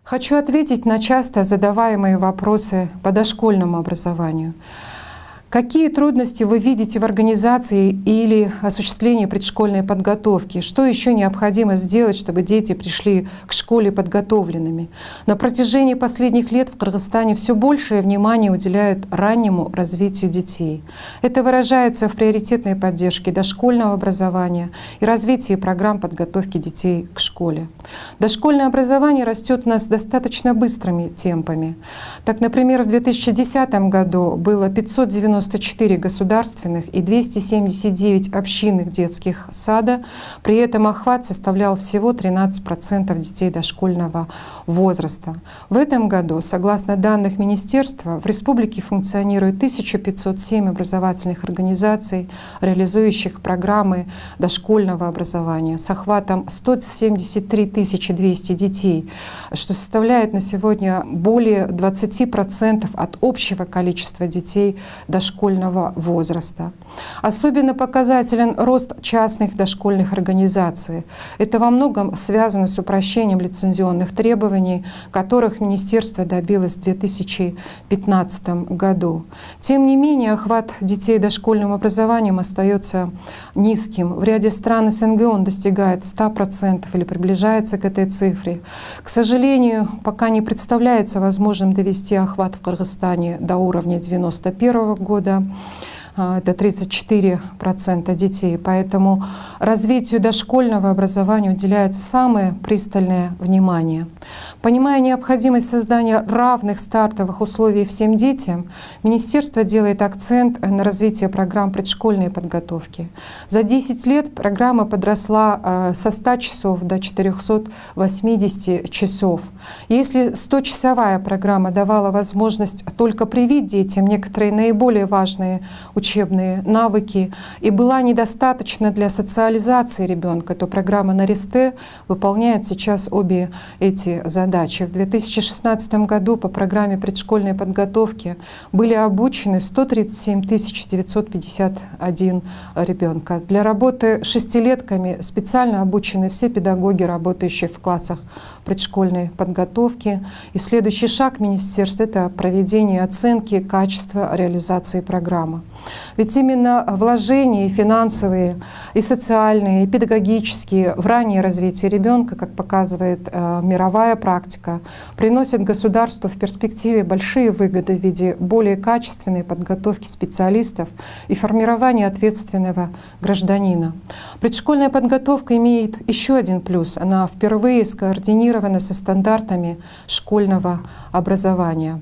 Хочу ответить на часто задаваемые вопросы по дошкольному образованию. Какие трудности вы видите в организации или осуществлении предшкольной подготовки? Что еще необходимо сделать, чтобы дети пришли к школе подготовленными? На протяжении последних лет в Кыргызстане все большее внимание уделяют раннему развитию детей. Это выражается в приоритетной поддержке дошкольного образования и развитии программ подготовки детей к школе. Дошкольное образование растет у нас достаточно быстрыми темпами. Так, например, в 2010 году было 594 государственных и 279 общинных детских сада. При этом охват составлял всего 13% детей дошкольного возраста. В этом году, согласно данным Министерства, в республике функционирует 1507 образовательных организаций, реализующих программы дошкольного образования с охватом 173 200 детей, что составляет на сегодня более 20% от общего количества детей дошкольного возраста. Особенно показателен рост частных дошкольных организаций. Это во многом связано с упрощением лицензионных требований, которых Министерство добилось в 2015 году. Тем не менее, охват детей дошкольным образованием остается низким. В ряде стран СНГ он достигает 100% или приближается к этой цифре. К сожалению, пока не представляется возможным довести охват в Кыргызстане до уровня 1991 года. Это 34% детей. Поэтому развитию дошкольного образования уделяется самое пристальное внимание. Понимая необходимость создания равных стартовых условий всем детям, Министерство делает акцент на развитие программ предшкольной подготовки. За 10 лет программа подросла со 100 часов до 480 часов. Если 100-часовая программа давала возможность только привить детям некоторые наиболее важные учебные навыки и была недостаточна для социализации ребенка, то программа «Наристе» выполняет сейчас обе эти задачи. В 2016 году по программе предшкольной подготовки были обучены 137 951 ребенка. Для работы с шестилетками специально обучены все педагоги, работающие в классах предшкольной подготовки. И следующий шаг Министерства — это проведение оценки качества реализации программы. Ведь именно вложения и финансовые, и социальные, и педагогические в раннее развитие ребенка, как показывает мировая практика, приносят государству в перспективе большие выгоды в виде более качественной подготовки специалистов и формирования ответственного гражданина. Предшкольная подготовка имеет еще один плюс. Она впервые скоординирована со стандартами школьного образования.